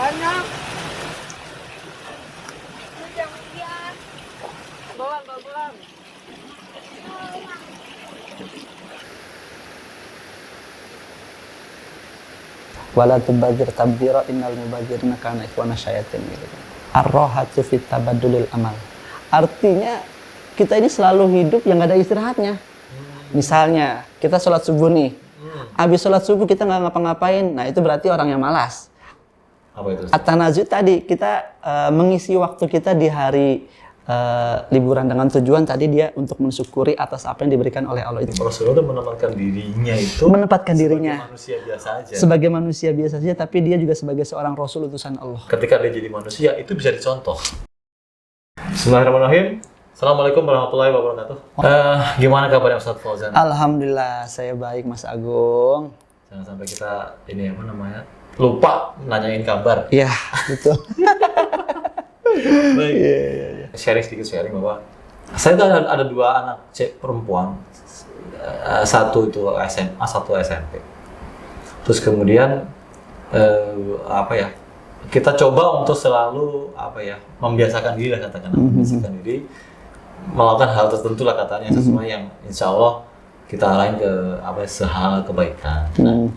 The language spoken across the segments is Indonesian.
Banyak. Bolang. Wala tubadzir tabdzira innal mubadzirina kana ikhwana syayatin gitu. Ar-rahatu fit tabaddulil amal. Artinya kita ini selalu hidup yang gak ada istirahatnya. Misalnya kita sholat subuh nih, habis sholat subuh kita nggak ngapa-ngapain, nah itu berarti orang yang malas. Apa itu? At-tanazut tadi kita mengisi waktu kita di hari liburan dengan tujuan tadi dia untuk mensyukuri atas apa yang diberikan oleh Allah itu. Rasulullah menempatkan dirinya itu Menempatkan dirinya sebagai manusia biasa aja. sebagai manusia biasa saja, tapi dia juga sebagai seorang Rasul utusan Allah. Ketika dia jadi manusia itu bisa dicontoh. Bismillahirrahmanirrahim. Assalamualaikum warahmatullahi wabarakatuh. Gimana kabarnya Ustaz Fauzan? Alhamdulillah saya baik Mas Agung. Jangan sampai kita lupa nanyain kabar. Iya betul. Baik. Sharing bahwa saya tuh ada dua anak perempuan, satu itu SMA, satu SMP. Terus kemudian kita coba untuk selalu membiasakan diri lah katakan, membiasakan diri melakukan hal tertentu lah katanya sesuai yang insya Allah kita arahin ke sehal kebaikan. Nah,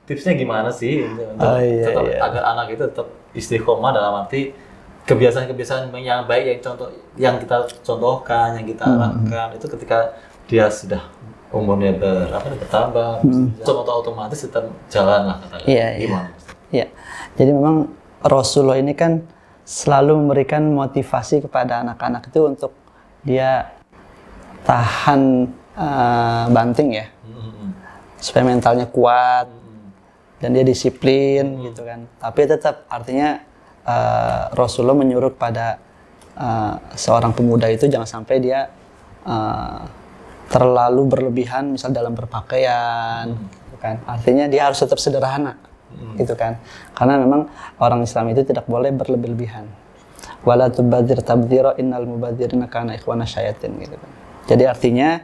tipsnya gimana sih untuk agar anak itu tetap istiqomah dalam arti kebiasaan-kebiasaan yang baik yang kita contohkan, yang kita arahkan itu ketika dia sudah umurnya bertambah, otomatis tetap jalan lah katanya. Gimana? Iya. Jadi memang Rasulullah ini kan selalu memberikan motivasi kepada anak-anak itu untuk dia tahan banting ya, supaya mentalnya kuat dan dia disiplin gitu kan. Tapi tetap artinya Rasulullah menyuruh pada seorang pemuda itu jangan sampai dia terlalu berlebihan, misal dalam berpakaian, gitu kan. Artinya dia harus tetap sederhana, gitu kan. Karena memang orang Islam itu tidak boleh berlebih-lebihan. Wala tubadzir tabdzira innal mubadzirina kana ikhwana syayatin, gitu kan. Jadi artinya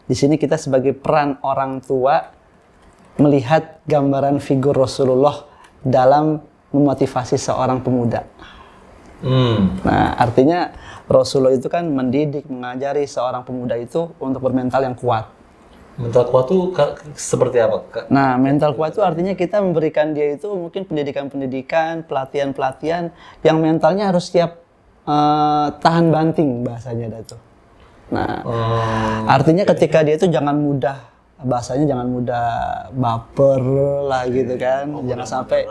di sini kita sebagai peran orang tua melihat gambaran figur Rasulullah dalam memotivasi seorang pemuda. Nah, artinya Rasulullah itu kan mendidik, mengajari seorang pemuda itu untuk bermental yang kuat. Mental kuat itu seperti apa? Nah, mental kuat itu artinya kita memberikan dia itu mungkin pendidikan-pendidikan, pelatihan-pelatihan yang mentalnya harus siap tahan banting bahasanya dah tuh. Nah, artinya ketika dia itu jangan mudah baper lah gitu kan. Jangan sampai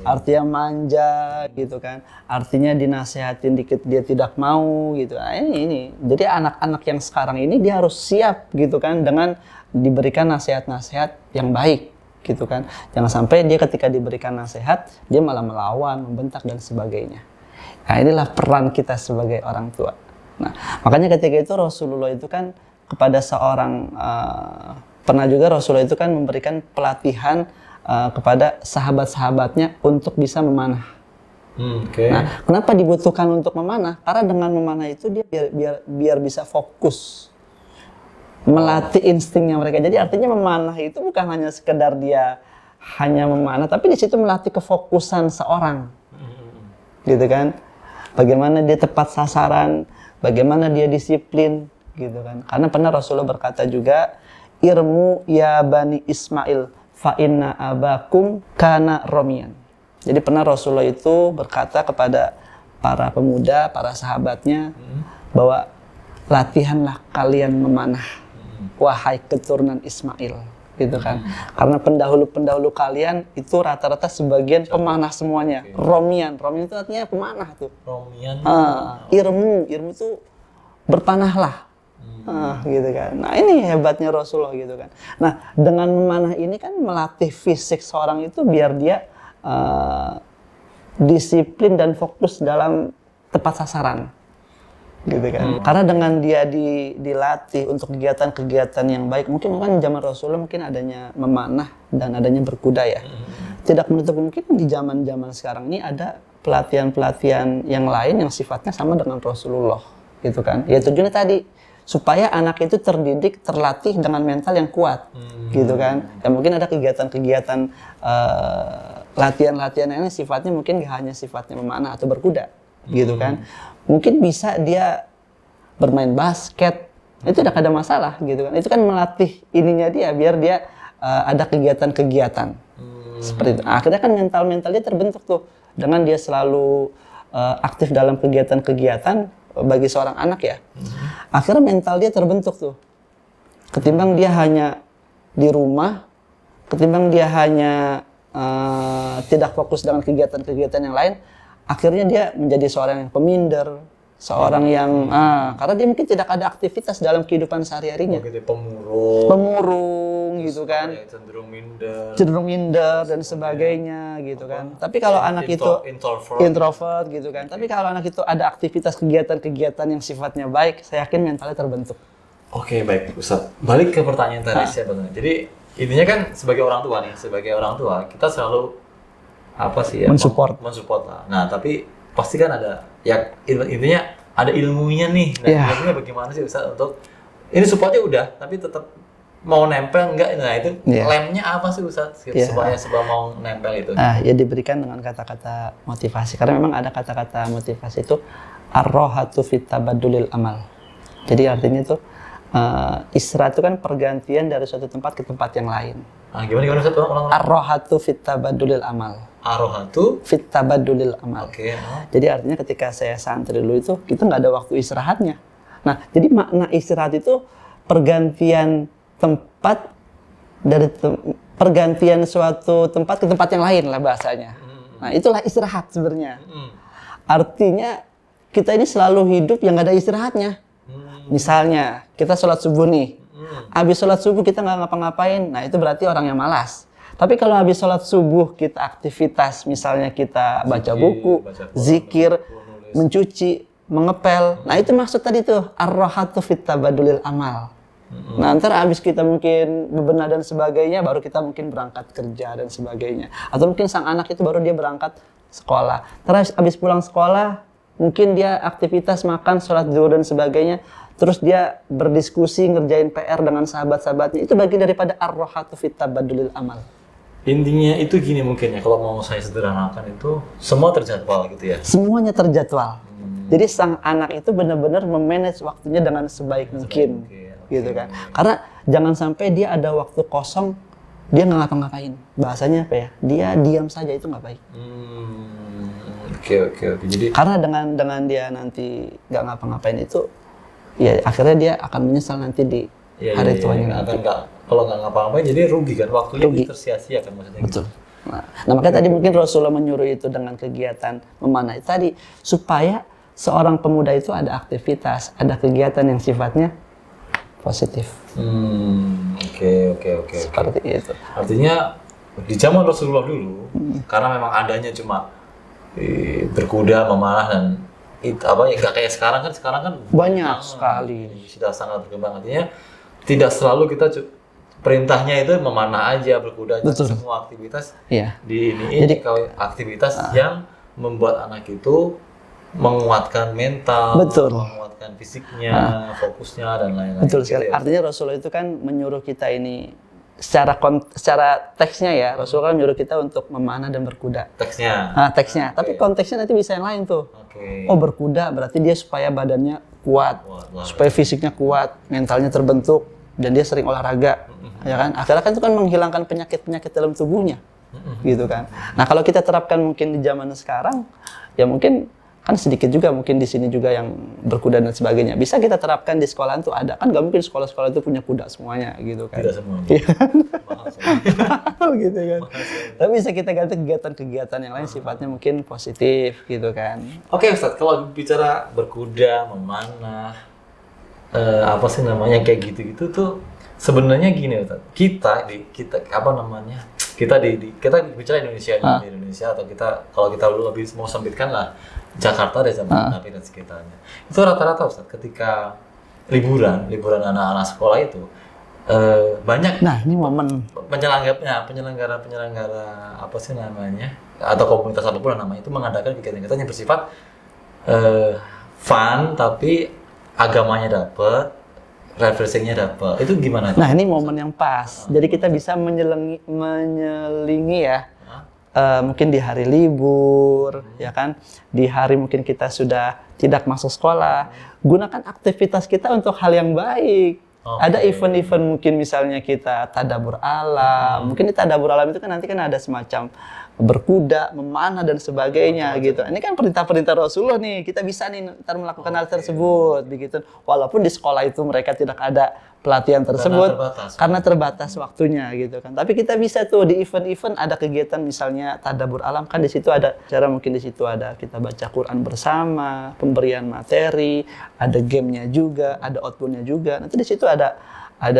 artinya manja gitu kan. Artinya dinasehatin dikit dia tidak mau gitu. Nah, ini. Jadi anak-anak yang sekarang ini dia harus siap gitu kan dengan diberikan nasihat-nasihat yang baik gitu kan. Jangan sampai dia ketika diberikan nasihat dia malah melawan, membentak dan sebagainya. Nah, inilah peran kita sebagai orang tua. Nah, makanya ketika itu Rasulullah itu kan kepada seorang pernah juga Rasulullah itu kan memberikan pelatihan kepada sahabat-sahabatnya untuk bisa memanah. Nah, kenapa dibutuhkan untuk memanah? Karena dengan memanah itu dia biar bisa fokus melatih instingnya mereka. Jadi artinya memanah itu bukan hanya sekedar dia hanya memanah, tapi di situ melatih kefokusan seorang, gitu kan? Bagaimana dia tepat sasaran, bagaimana dia disiplin, gitu kan? Karena pernah Rasulullah berkata juga, irmu ya bani Ismail fa inna abakum kana romian. Jadi pernah Rasulullah itu berkata kepada para pemuda, para sahabatnya bahwa latihanlah kalian memanah, wahai keturunan Ismail, gitu kan? Karena pendahulu-pendahulu kalian itu rata-rata sebagian pemanah semuanya. Romian itu artinya pemanah tuh. Romian. Irmu itu berpanahlah. Gitu kan. Nah, ini hebatnya Rasulullah gitu kan. Nah, dengan memanah ini kan melatih fisik seorang itu biar dia disiplin dan fokus dalam tepat sasaran. Gitu kan. Karena dengan dia dilatih untuk kegiatan-kegiatan yang baik, mungkin kan zaman Rasulullah mungkin adanya memanah dan adanya berkuda ya. Tidak menutup mungkin di zaman-zaman sekarang ini ada pelatihan-pelatihan yang lain yang sifatnya sama dengan Rasulullah, gitu kan. Ya tujuannya tadi supaya anak itu terdidik, terlatih dengan mental yang kuat, gitu kan. Ya mungkin ada kegiatan-kegiatan latihan-latihan ini sifatnya mungkin gak hanya sifatnya memanah atau berkuda, gitu kan. Mungkin bisa dia bermain basket, itu udah ada masalah, gitu kan. Itu kan melatih ininya dia, biar dia ada kegiatan-kegiatan. Seperti itu. Akhirnya kan mental dia terbentuk tuh, dengan dia selalu aktif dalam kegiatan-kegiatan bagi seorang anak ya. Akhirnya mental dia terbentuk tuh. Ketimbang dia hanya di rumah, ketimbang dia hanya tidak fokus dengan kegiatan-kegiatan yang lain, akhirnya dia menjadi seorang yang peminder, seorang yang karena dia mungkin tidak ada aktivitas dalam kehidupan sehari-harinya. Gitu, pemurung gitu kan, cenderung minder dan sebagainya gitu kan. Tapi kalau anak itu introvert gitu kan. Tapi kalau anak itu ada aktivitas kegiatan-kegiatan yang sifatnya baik, saya yakin mentalnya terbentuk. Oke, baik Ustaz. Balik ke pertanyaan tadi saya benar. Jadi intinya kan sebagai orang tua kita selalu mensupport lah. Nah, tapi pasti kan ada intinya ada ilmunya nih. Nah, ilmunya bagaimana sih Ustaz untuk ini supportnya udah, tapi tetap mau nempel enggak? Nah, itu lemnya apa sih Ustaz supaya mau nempel itu? Ya diberikan dengan kata-kata motivasi. Karena memang ada kata-kata motivasi itu ar-rohatu fit tabaddulil amal. Jadi artinya itu istirahat itu kan pergantian dari suatu tempat ke tempat yang lain. Gimana Ustaz? Ar-rohatu fit tabaddulil amal. Ar-rohatu fit tabaddulil amal. Oke. Jadi artinya ketika saya santri dulu itu kita nggak ada waktu istirahatnya. Nah, jadi makna istirahat itu pergantian tempat dari pergantian suatu tempat ke tempat yang lain lah bahasanya. Nah, itulah istirahat sebenarnya. Artinya kita ini selalu hidup yang nggak ada istirahatnya. Misalnya kita sholat subuh nih, habis sholat subuh kita nggak ngapa-ngapain, nah itu berarti orang yang malas. Tapi kalau habis sholat subuh kita aktivitas, misalnya kita baca buku, zikir, mencuci, mengepel, nah itu maksud tadi tuh ar-rohatu fit tabaddulil amal. Nah ntar habis kita mungkin bebenah dan sebagainya, baru kita mungkin berangkat kerja dan sebagainya. Atau mungkin sang anak itu baru dia berangkat sekolah. Terus habis pulang sekolah, mungkin dia aktivitas makan, sholat zuhur dan sebagainya. Terus dia berdiskusi, ngerjain PR dengan sahabat-sahabatnya. Itu bagian daripada ar-rohatu fit tabaddulil amal. Intinya itu gini mungkin ya, kalau mau saya sederhanakan itu semua terjadwal gitu ya? Semuanya terjadwal. Jadi sang anak itu benar-benar memanage waktunya dengan sebaik mungkin. Gitu kan. Karena jangan sampai dia ada waktu kosong, dia nggak ngapa-ngapain. Bahasanya apa ya? Dia diam saja, itu nggak baik. Oke. Jadi karena dengan dia nanti nggak ngapa-ngapain itu, ya akhirnya dia akan menyesal nanti di hari tuanya nanti. Kalau nggak ngapa-ngapain jadi rugi kan, waktunya tersia-sia kan maksudnya. Betul. Gitu. Nah makanya tadi mungkin Rasulullah menyuruh itu dengan kegiatan memanah tadi, supaya seorang pemuda itu ada aktivitas, ada kegiatan yang sifatnya positif. Oke. Seperti itu. Artinya di zaman Rasulullah dulu, karena memang adanya cuma berkuda, memanah dan nggak kayak sekarang kan banyak sekali, sudah sangat berkembang. Artinya tidak selalu kita perintahnya itu memanah aja, berkuda aja. Betul. Semua aktivitas Jadi kalau aktivitas yang membuat anak itu menguatkan mental, betul, menguatkan fisiknya, fokusnya dan lain-lain. Betul sekali. Artinya Rasulullah itu kan menyuruh kita ini secara teksnya ya, Rasulullah menyuruh kita untuk memanah dan berkuda. Teksnya. Tapi konteksnya nanti bisa yang lain tuh. Oh, berkuda berarti dia supaya badannya kuat, supaya fisiknya kuat, mentalnya terbentuk, dan dia sering olahraga, ya kan? Akhirnya kan itu kan menghilangkan penyakit-penyakit dalam tubuhnya, gitu kan? Nah kalau kita terapkan mungkin di zaman sekarang, ya mungkin kan sedikit juga mungkin di sini juga yang berkuda dan sebagainya. Bisa kita terapkan di sekolahan tuh ada. Kan gak mungkin sekolah-sekolah itu punya kuda semuanya gitu kan. Tidak semuanya. Mahal gitu kan. Tapi bisa kita ganti kegiatan-kegiatan yang lain sifatnya mungkin positif gitu kan. Oke Ustaz, kalau bicara berkuda, memanah, apa sih namanya kayak gitu-gitu tuh sebenarnya gini Ustaz. Kita bicara Indonesia di Indonesia, atau kalau kita lebih mau sempitkan lah Jakarta dan Jabodetabek dan sekitarnya. Itu rata-rata Ustaz ketika liburan anak-anak sekolah itu banyak. Nah, ini momen penyelenggara apa sih namanya, atau komunitas apapun namanya itu mengadakan kegiatan-kegiatan yang bersifat fun tapi agamanya dapat, refreshingnya dapat. Itu gimana? Nah, ini momen yang pas. Jadi kita bisa menyelingi ya mungkin di hari libur, ya kan, di hari mungkin kita sudah tidak masuk sekolah, gunakan aktivitas kita untuk hal yang baik. Ada event-event mungkin misalnya kita tadabbur alam, mungkin di tadabbur alam itu kan nanti kan ada semacam berkuda, memanah dan sebagainya gitu. Ini kan perintah-perintah Rasulullah nih, kita bisa nih ntar melakukan hal tersebut begitu. Walaupun di sekolah itu mereka tidak ada pelatihan tersebut karena terbatas waktunya gitu kan. Tapi kita bisa tuh di event-event ada kegiatan misalnya tadabbur alam, kan di situ ada cara, mungkin di situ ada kita baca Quran bersama, pemberian materi, ada gamenya juga, ada outboundnya juga. Nanti di situ ada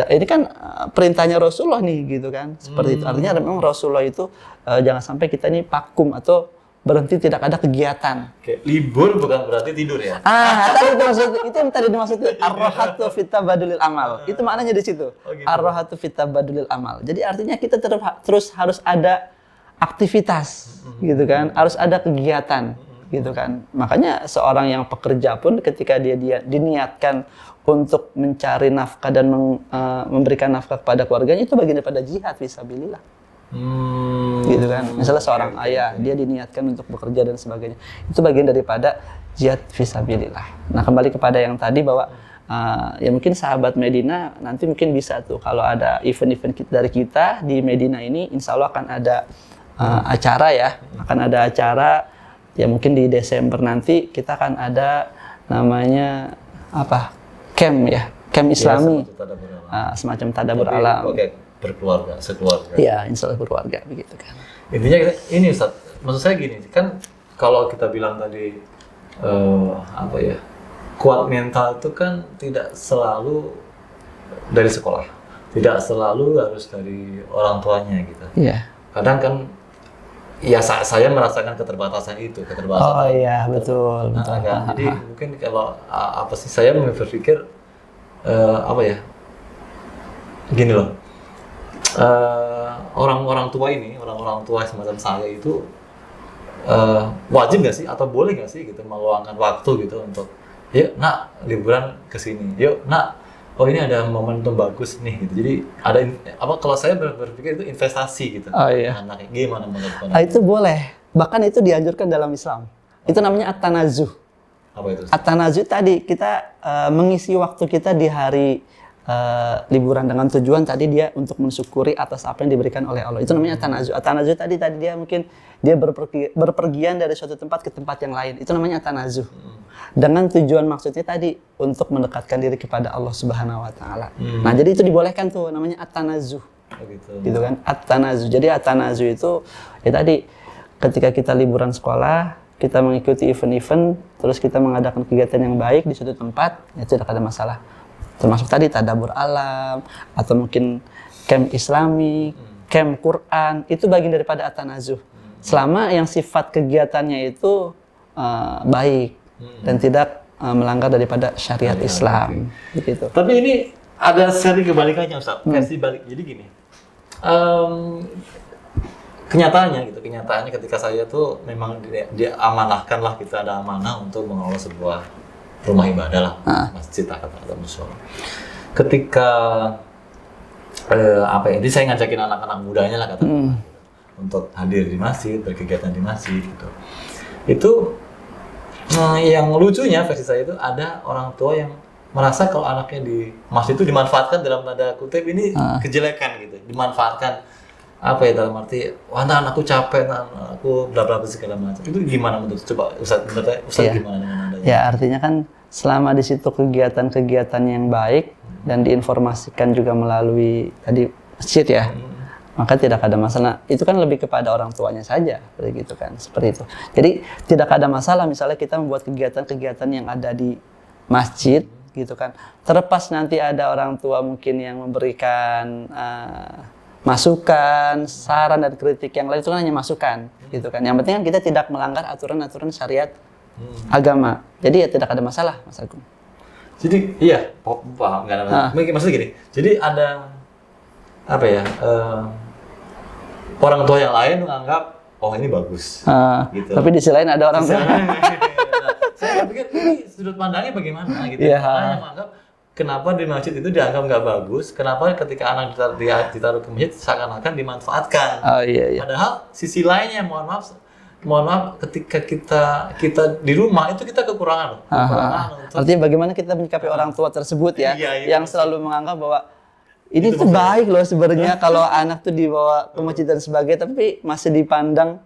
ini kan perintahnya Rasulullah nih gitu kan. Seperti itu. Artinya memang Rasulullah itu jangan sampai kita ini vakum atau berhenti tidak ada kegiatan. Oke, libur bukan berarti tidur ya? Tadi itu maksud, itu yang tadi dimaksud ar-rahatu fit tabadulil amal. Itu maknanya di situ. Gitu. Ar-rahatu fit tabadulil amal. Jadi artinya kita terus harus ada aktivitas gitu kan, harus ada kegiatan gitu kan. Makanya seorang yang pekerja pun ketika dia diniatkan untuk mencari nafkah dan memberikan nafkah kepada keluarganya, itu bagian daripada jihad fisabilillah. Gitu kan. Misalnya seorang ayah, dia diniatkan untuk bekerja dan sebagainya. Itu bagian daripada jihad fisabilillah. Nah, kembali kepada yang tadi bahwa ya mungkin sahabat Medina nanti mungkin bisa tuh kalau ada event-event dari kita di Medina ini, insya Allah akan ada acara ya. Akan ada acara ya mungkin di Desember nanti kita akan ada namanya apa? Camp ya. Camp Islami. Semacam tadabbur alam. Berkeluarga, sekeluarga. Iya, insya Allah berkeluarga begitu kan. Intinya ini Ustaz, maksud saya gini, kan kalau kita bilang tadi apa ya, kuat mental itu kan tidak selalu dari sekolah, tidak selalu harus dari orang tuanya gitu. Iya. Kadang kan, ya saya merasakan keterbatasan itu, keterbatasan. Oh iya, betul. Nah, kan? Jadi mungkin kalau apa sih, saya berpikir apa ya, gini loh. Orang-orang tua ini, orang-orang tua semacam saya itu wajib nggak sih atau boleh nggak sih gitu meluangkan waktu gitu untuk, yuk nak liburan ke sini, yuk nak, oh ini ada momentum bagus nih gitu. Jadi ada apa, kalau saya berpikir itu investasi gitu. Oh iya. Anaknya gimana menurut Anda? Itu boleh, bahkan itu dianjurkan dalam Islam. Itu namanya at-tanazuh. Apa itu? At-tanazuh tadi kita mengisi waktu kita di hari liburan dengan tujuan tadi dia untuk mensyukuri atas apa yang diberikan oleh Allah. Itu namanya at-tanazuh. At-tanazuh tadi dia mungkin dia berpergian dari suatu tempat ke tempat yang lain. Itu namanya at-tanazuh. Dengan tujuan maksudnya tadi untuk mendekatkan diri kepada Allah Subhanahu wa taala. Nah, jadi itu dibolehkan tuh namanya at-tanazuh. Gitu kan? At-tanazuh. Jadi at-tanazuh itu ya tadi ketika kita liburan sekolah, kita mengikuti event-event, terus kita mengadakan kegiatan yang baik di suatu tempat, ya tidak ada masalah. Termasuk tadi tadabbur alam, atau mungkin camp Islami, camp Quran, itu bagian daripada at-tanazuh. Selama yang sifat kegiatannya itu baik dan tidak melanggar daripada syariat Islam. Begitu. Tapi ini ada seri kebalikannya Ustaz, versi balik. Jadi gini, kenyataannya ketika saya tuh memang diamanahkan lah, kita ada amanah untuk mengelola sebuah rumah ibadah lah, masjid atau musola. Ketika apa ya, jadi saya ngajakin anak-anak mudanya lah katakan untuk hadir di masjid, berkegiatan di masjid gitu. Itu yang lucunya versi saya itu ada orang tua yang merasa kalau anaknya di masjid itu dimanfaatkan dalam tanda kutip ini kejelekan gitu, dimanfaatkan apa ya, dalam arti wah aku capek, aku bla bla segala macam. Itu gimana menurut, coba Ustaz gimana dengan Anda? Ya, artinya kan selama di situ kegiatan-kegiatan yang baik dan diinformasikan juga melalui tadi masjid ya, maka tidak ada masalah. Itu kan lebih kepada orang tuanya saja, begitu kan, seperti itu. Jadi tidak ada masalah misalnya kita membuat kegiatan-kegiatan yang ada di masjid, gitu kan. Terlepas nanti ada orang tua mungkin yang memberikan masukan, saran dan kritik yang lain, itu kan hanya masukan, gitu kan. Yang penting kan kita tidak melanggar aturan-aturan syariat agama. Jadi ya tidak ada masalah, Mas Agung. Jadi iya, paham, nggak ada masalah. Maksudnya gini, jadi ada apa ya, orang tua yang lain menganggap oh ini bagus, gitu. Tapi di sisi lain ada orang tua. Saya pikir ini sudut pandangnya bagaimana gitu. Yeah. Orang yang menganggap kenapa di masjid itu dianggap nggak bagus? Kenapa ketika anak ditaruh ke masjid seakan-akan dimanfaatkan? Oh iya. Padahal sisi lainnya, mohon maaf, ketika kita di rumah itu kita kekurangan loh. Artinya bagaimana kita menyikapi orang tua tersebut ya, Iya. yang selalu menganggap bahwa ini tuh baik loh sebenarnya kalau anak tuh dibawa ke masjid dan sebagainya, tapi masih dipandang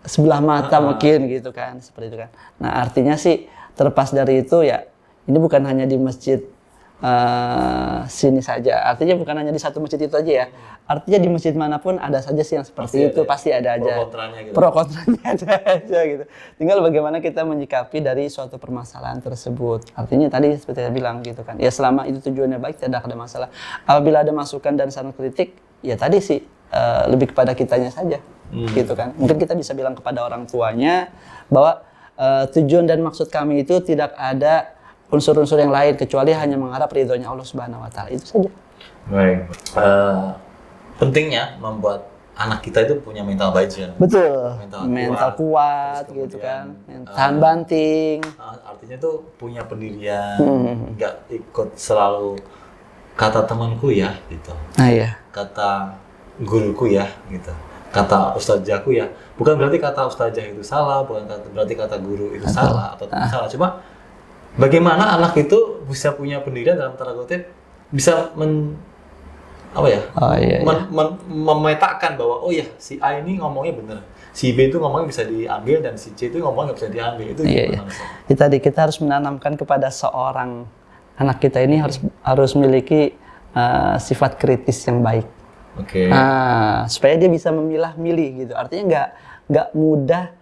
sebelah mata mungkin gitu kan, seperti itu kan. Nah artinya sih terlepas dari itu ya, ini bukan hanya di masjid sini saja. Artinya bukan hanya di satu masjid itu aja ya. Artinya di masjid manapun ada saja sih yang seperti itu, pasti ada aja. Pro kontranya ada aja gitu. Tinggal bagaimana kita menyikapi dari suatu permasalahan tersebut. Artinya tadi seperti saya bilang gitu kan. Ya selama itu tujuannya baik tidak ada masalah. Apabila ada masukan dan saran kritik, ya tadi sih lebih kepada kitanya saja. Gitu kan. Mungkin kita bisa bilang kepada orang tuanya bahwa tujuan dan maksud kami itu tidak ada unsur-unsur yang lain kecuali hanya mengharap ridhonya Allah Subhanahu wa taala. Itu saja. Baik. Pentingnya membuat anak kita itu punya mental baik ya. Betul. Mental kuat gitu kan. Tahan banting. Artinya tuh punya pendirian, nggak ikut selalu kata temanku ya gitu. Nah iya. Kata guruku ya gitu. Kata ustazahku ya. Bukan berarti kata ustazah itu salah, bukan berarti kata guru itu salah atau tidak salah. Cuma bagaimana anak itu bisa punya pendirian dalam tanda kutip, bisa memetakan bahwa oh ya si A ini ngomongnya benar, si B itu ngomongnya bisa diambil dan si C itu ngomongnya nggak bisa diambil. Itu gimana? Itu tadi kita harus menanamkan kepada seorang anak kita ini harus memiliki sifat kritis yang baik. Oke. Supaya dia bisa memilah-milih gitu. Artinya nggak mudah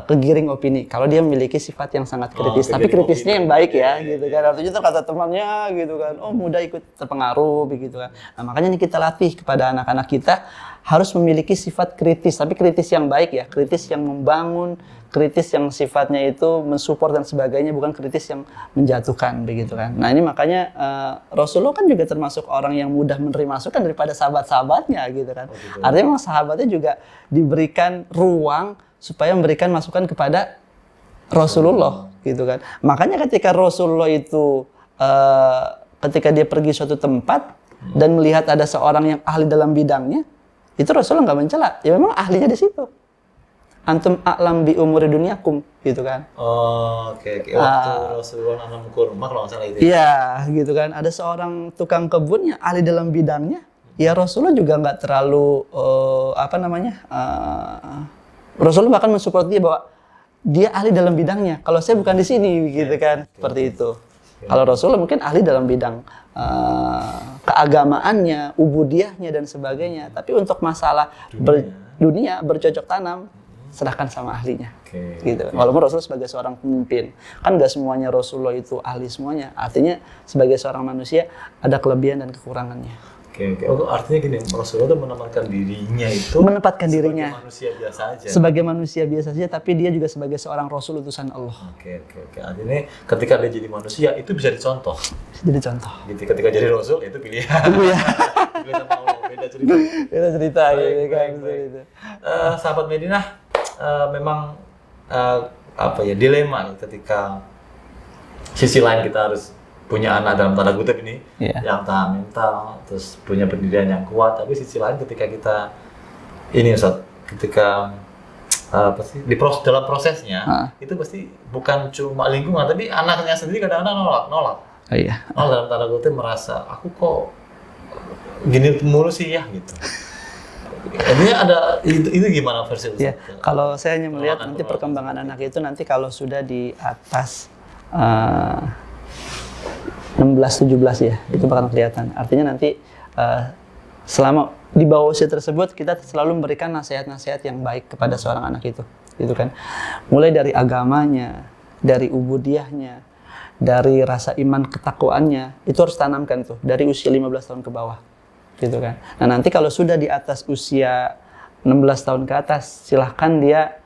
kegiring opini kalau dia memiliki sifat yang sangat kritis, tapi kritisnya yang baik ya gitu kan. Artinya kata temannya gitu kan, oh mudah ikut terpengaruh begitu kan. Nah makanya ini kita latih kepada anak-anak kita harus memiliki sifat kritis, tapi kritis yang baik ya, kritis yang membangun, kritis yang sifatnya itu mensupport dan sebagainya, bukan kritis yang menjatuhkan begitu kan. Nah ini makanya Rasulullah kan juga termasuk orang yang mudah menerima masukan daripada sahabat-sahabatnya gitu kan. Artinya memang sahabatnya juga diberikan ruang supaya memberikan masukan kepada Rasulullah gitu kan. Makanya ketika Rasulullah itu ketika dia pergi suatu tempat dan melihat ada seorang yang ahli dalam bidangnya, itu Rasulullah nggak mencela. Ya memang ahlinya di situ. Antum a'lam bi umuri dunyakum gitu kan. Oke. Waktu Rasulullah nanam kurma kalau nggak salah itu. Iya, gitu kan. Ada seorang tukang kebun yang ahli dalam bidangnya. Ya Rasulullah juga nggak terlalu Rasulullah bahkan mensupport dia bahwa dia ahli dalam bidangnya. Kalau saya bukan di sini, gitu kan, seperti itu. Kalau Rasulullah mungkin ahli dalam bidang keagamaannya, ubudiyahnya dan sebagainya. Tapi untuk masalah dunia bercocok tanam, serahkan sama ahlinya. Gitu. Walaupun Rasulullah sebagai seorang pemimpin, kan nggak semuanya Rasulullah itu ahli semuanya. Artinya sebagai seorang manusia ada kelebihan dan kekurangannya. Oke. Oh, artinya gini, Rasulullah itu menempatkan dirinya sebagai manusia biasa aja. Sebagai manusia biasa saja, tapi dia juga sebagai seorang Rasul utusan Allah. Oke. Artinya ketika dia jadi manusia itu bisa dicontoh. Jadi contoh. Gitu, ketika jadi Rasul itu pilihan. Iya. Pilihan sama Allah, beda cerita. Beda cerita gitu kan. Sahabat Medina, memang dilema nih ketika sisi lain kita harus punya anak dalam tanda kutip ini yang tahan mental, terus punya pendirian yang kuat, tapi sisi lain ketika kita ini Ustaz, ketika dalam prosesnya itu pasti bukan cuma lingkungan, tapi anaknya sendiri kadang-kadang nolak. Nolak dalam tanda kutip, merasa aku kok gini mulu sih ya gitu. Ini ada itu gimana versi Ustaz? Ya, kalau saya hanya melihat nanti perkembangan anak itu nanti kalau sudah di atas 16-17 ya, itu bakal kelihatan. Artinya nanti selama di bawah usia tersebut kita selalu memberikan nasihat-nasihat yang baik kepada seorang anak itu, gitu kan. Mulai dari agamanya, dari ubudiyahnya, dari rasa iman ketakwaannya, itu harus tanamkan tuh dari usia 15 tahun ke bawah, gitu kan. Nah nanti kalau sudah di atas usia 16 tahun ke atas, silahkan dia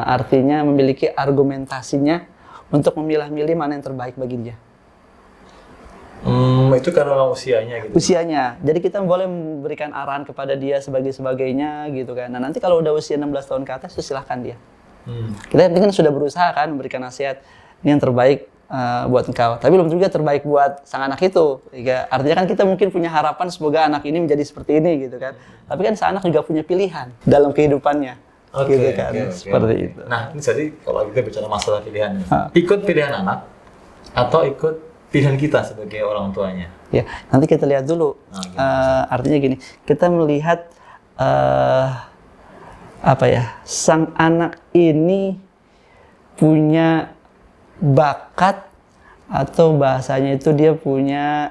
artinya memiliki argumentasinya untuk memilah-milih mana yang terbaik bagi dia. Itu karena usianya gitu. Usianya. Jadi kita boleh memberikan arahan kepada dia sebagainya gitu kan. Nah, nanti kalau udah usia 16 tahun ke atas itu silahkan dia. Kita kan sudah berusaha kan memberikan nasihat ini yang terbaik buat engkau. Tapi belum juga terbaik buat sang anak itu. Ya, artinya kan kita mungkin punya harapan semoga anak ini menjadi seperti ini gitu kan. Tapi kan sang anak juga punya pilihan dalam kehidupannya. Gitu kan. Seperti itu. Nah, ini jadi kalau kita bicara masalah pilihan, ikut pilihan anak atau ikut pilihan kita sebagai orang tuanya. Ya, nanti kita lihat dulu. Artinya gini, kita melihat sang anak ini punya bakat atau bahasanya itu dia punya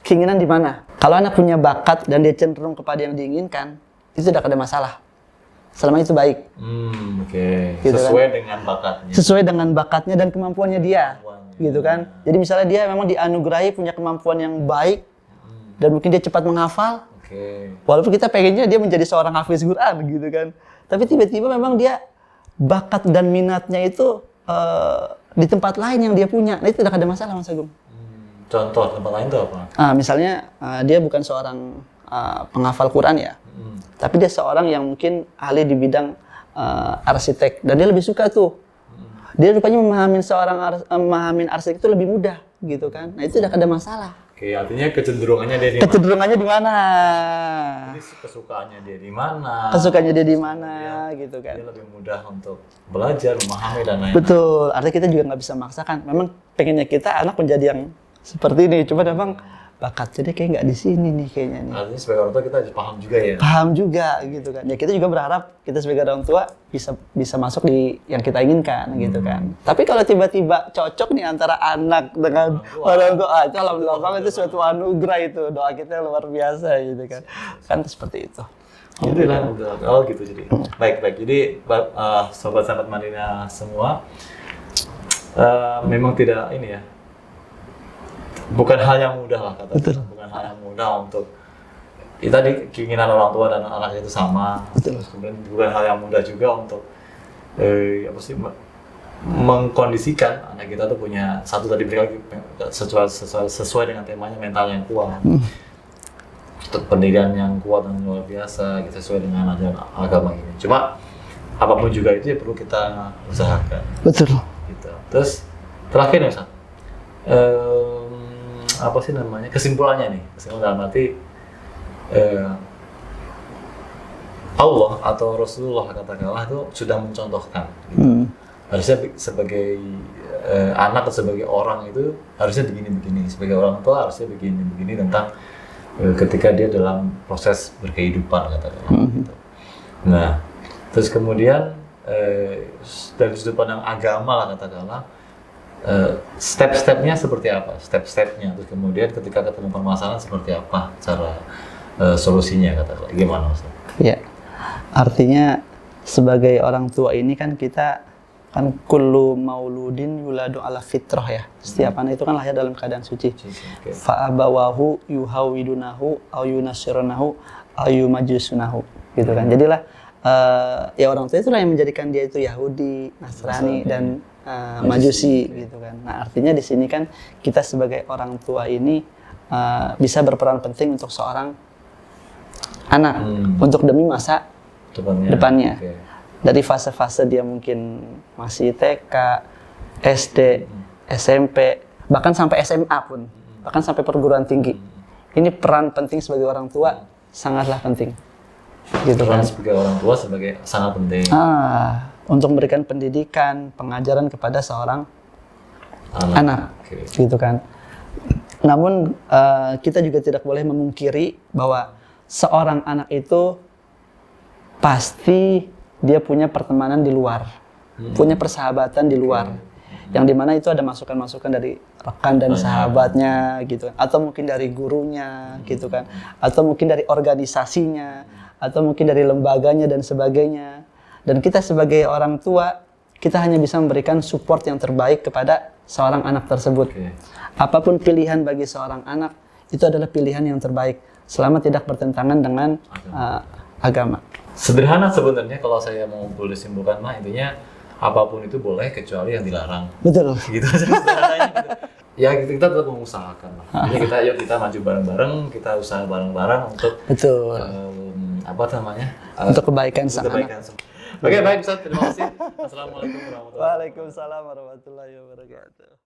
keinginan di mana. Kalau anak punya bakat dan dia cenderung kepada yang diinginkan, itu tidak ada masalah. Selama itu baik. Gitu sesuai kan? Dengan bakatnya. Sesuai dengan bakatnya dan kemampuannya dia. Gitu kan? Jadi misalnya dia memang dianugerahi punya kemampuan yang baik dan mungkin dia cepat menghafal. Walaupun kita pengennya dia menjadi seorang hafiz Quran gitu kan. Tapi tiba-tiba memang dia bakat dan minatnya itu di tempat lain yang dia punya. Nah, itu tidak ada masalah, Mas Agung. Contoh tempat lain itu apa? Misalnya dia bukan seorang penghafal Quran ya. Tapi dia seorang yang mungkin ahli di bidang arsitek dan dia lebih suka tuh. Dia rupanya memahami arsitek itu lebih mudah gitu kan. Nah, itu tidak ada masalah. Artinya kecenderungannya dia di mana? Kecenderungannya di mana? Jadi kesukaannya dia di mana? Kesukaannya dia di mana gitu kan. Dia lebih mudah untuk belajar, memahami dan lain-lain. Betul. Artinya kita juga nggak bisa memaksakan. Memang pengennya kita anak menjadi yang seperti ini. Cuma memang bakat jadi kayak nggak di sini nih kayaknya nih. Artinya sebagai orang tua kita harus paham juga ya. Paham juga gitu kan. Ya kita juga berharap kita sebagai orang tua bisa masuk di yang kita inginkan gitu kan. Tapi kalau tiba-tiba cocok nih antara anak dengan orang tua, itu alhamdulillah banget, itu suatu anugerah itu. Doa kita luar biasa gitu kan. Kan seperti itu. Itulah. Oh gitu jadi. Baik. Jadi sobat-sobat Madinah semua memang tidak ini ya. Bukan hal yang mudah lah kata-kata. Bukan hal yang mudah untuk tadi keinginan orang tua dan anak itu sama. Terus kemudian bukan hal yang mudah juga untuk mengkondisikan anak kita tuh punya satu tadi lagi sesuai dengan temanya mental yang kuat. Pendidikan yang kuat dan luar biasa gitu, sesuai dengan ajaran agama ini. Cuma apapun juga itu ya perlu kita usahakan. Betul. Gitu. Terus terakhir nih Ustaz. Apa sih namanya, kesimpulannya nih, dalam arti Allah atau Rasulullah katakanlah itu sudah mencontohkan gitu. Harusnya sebagai anak atau sebagai orang itu harusnya begini-begini, sebagai orang tua harusnya begini-begini tentang ketika dia dalam proses berkehidupan katakanlah gitu. Nah terus kemudian dari sudut pandang agama lah katakanlah, step-stepnya seperti apa? Step-stepnya, terus kemudian ketika ketemu permasalahan seperti apa cara solusinya katakanlah, gimana Ustaz? Ya, artinya sebagai orang tua ini kan kita kan kullu mauludin yuladu ala fitrah ya. Setiap anak itu kan lahir dalam keadaan suci. Fa abawahu yuhawidunahu au yunasyirunahu au yumajusunahu gitu kan. Jadilah ya orang tua itulah yang menjadikan dia itu Yahudi, Nasrani dan Majusi gitu kan. Nah, artinya di sini kan kita sebagai orang tua ini bisa berperan penting untuk seorang anak untuk demi masa depannya. Dari fase-fase dia mungkin masih TK, SD, SMP, bahkan sampai SMA pun, bahkan sampai perguruan tinggi. Ini peran penting sebagai orang tua sangatlah penting. Gitu peran kan. Sebagai orang tua sangat penting. Untuk memberikan pendidikan, pengajaran kepada seorang anak. Gitu kan. Namun kita juga tidak boleh memungkiri bahwa seorang anak itu pasti dia punya pertemanan di luar, punya persahabatan di luar, yang dimana itu ada masukan-masukan dari rekan dan sahabatnya, gitu kan, atau mungkin dari gurunya, gitu kan, atau mungkin dari organisasinya, atau mungkin dari lembaganya dan sebagainya. Dan kita sebagai orang tua, kita hanya bisa memberikan support yang terbaik kepada seorang anak tersebut. Apapun pilihan bagi seorang anak, itu adalah pilihan yang terbaik, selama tidak bertentangan dengan agama. Sederhana sebenarnya kalau saya mau boleh simpulkan mah intinya apapun itu boleh kecuali yang dilarang. Betul. Gitu sederhananya gitu. Ya kita tetap mengusahakan lah. Jadi kita maju bareng-bareng, kita usaha bareng-bareng untuk apa namanya? Untuk kebaikan sang anak. Oke, baik Ustaz, terima kasih. Assalamualaikum warahmatullahi wabarakatuh. Waalaikumsalam warahmatullahi wabarakatuh.